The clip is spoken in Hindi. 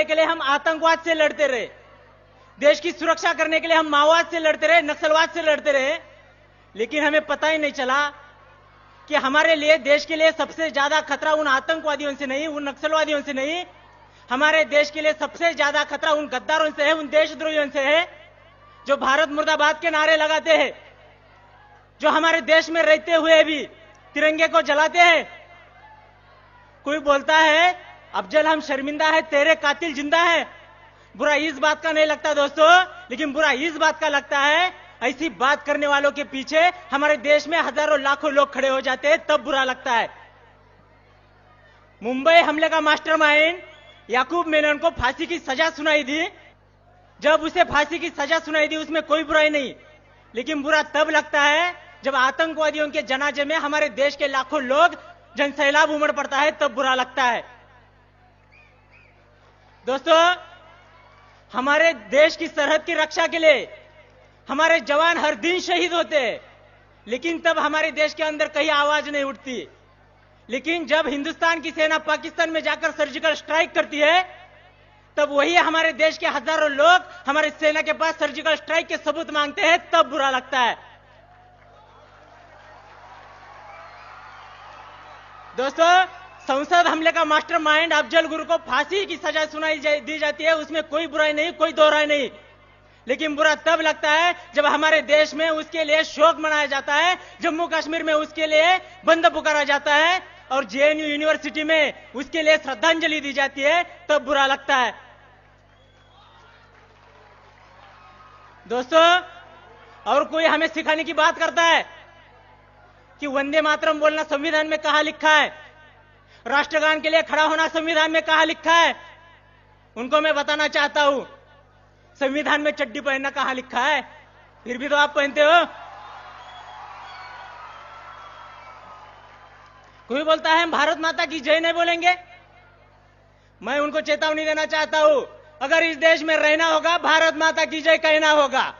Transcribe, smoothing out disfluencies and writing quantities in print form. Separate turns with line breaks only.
करने के लिए हम आतंकवाद से लड़ते रहे, देश की सुरक्षा करने के लिए हम माओवाद से लड़ते रहे, नक्सलवाद से लड़ते रहे, लेकिन हमें पता ही नहीं चला कि हमारे लिए, देश के लिए सबसे ज्यादा खतरा उन आतंकवादियों से नहीं, उन नक्सलवादियों से नहीं, हमारे देश के लिए सबसे ज्यादा खतरा उन गद्दारों से है, उन देशद्रोहियों से है जो भारत मुर्दाबाद के नारे लगाते हैं, जो हमारे देश में रहते हुए भी तिरंगे को जलाते हैं। कोई बोलता है अफजल हम शर्मिंदा है, तेरे कातिल जिंदा है। बुरा इस बात का नहीं लगता दोस्तों, लेकिन बुरा इस बात का लगता है ऐसी बात करने वालों के पीछे हमारे देश में हजारों लाखों लोग खड़े हो जाते हैं, तब बुरा लगता है। मुंबई हमले का मास्टरमाइंड याकूब मेनन को फांसी की सजा सुनाई दी। जब उसे फांसी की सजा सुनाई दी उसमें कोई बुराई नहीं, लेकिन बुरा तब लगता है जब आतंकवादियों के जनाजे में हमारे देश के लाखों लोग जनसैलाब उमड़ पड़ता है, तब बुरा लगता है। दोस्तों, हमारे देश की सरहद की रक्षा के लिए हमारे जवान हर दिन शहीद होते हैं, लेकिन तब हमारे देश के अंदर कहीं आवाज नहीं उठती। लेकिन जब हिंदुस्तान की सेना पाकिस्तान में जाकर सर्जिकल स्ट्राइक करती है, तब वही हमारे देश के हजारों लोग हमारे सेना के पास सर्जिकल स्ट्राइक के सबूत मांगते हैं, तब बुरा लगता है। दोस्तों, संसद हमले का मास्टरमाइंड अफजल गुरु को फांसी की सजा सुनाई दी जाती है, उसमें कोई बुराई नहीं, कोई दो राय नहीं, लेकिन बुरा तब लगता है जब हमारे देश में उसके लिए शोक मनाया जाता है, जम्मू कश्मीर में उसके लिए बंद पुकारा जाता है और जेएनयू यूनिवर्सिटी में उसके लिए श्रद्धांजलि दी जाती है, तब बुरा लगता है। दोस्तों, और कोई हमें सिखाने की बात करता है कि वंदे मातरम बोलना संविधान में कहां लिखा है, राष्ट्रगान के लिए खड़ा होना संविधान में कहां लिखा है। उनको मैं बताना चाहता हूं, संविधान में चड्डी पहनना कहां लिखा है, फिर भी तो आप पहनते हो। कोई बोलता है हम भारत माता की जय नहीं बोलेंगे। मैं उनको चेतावनी देना चाहता हूं, अगर इस देश में रहना होगा भारत माता की जय कहना होगा।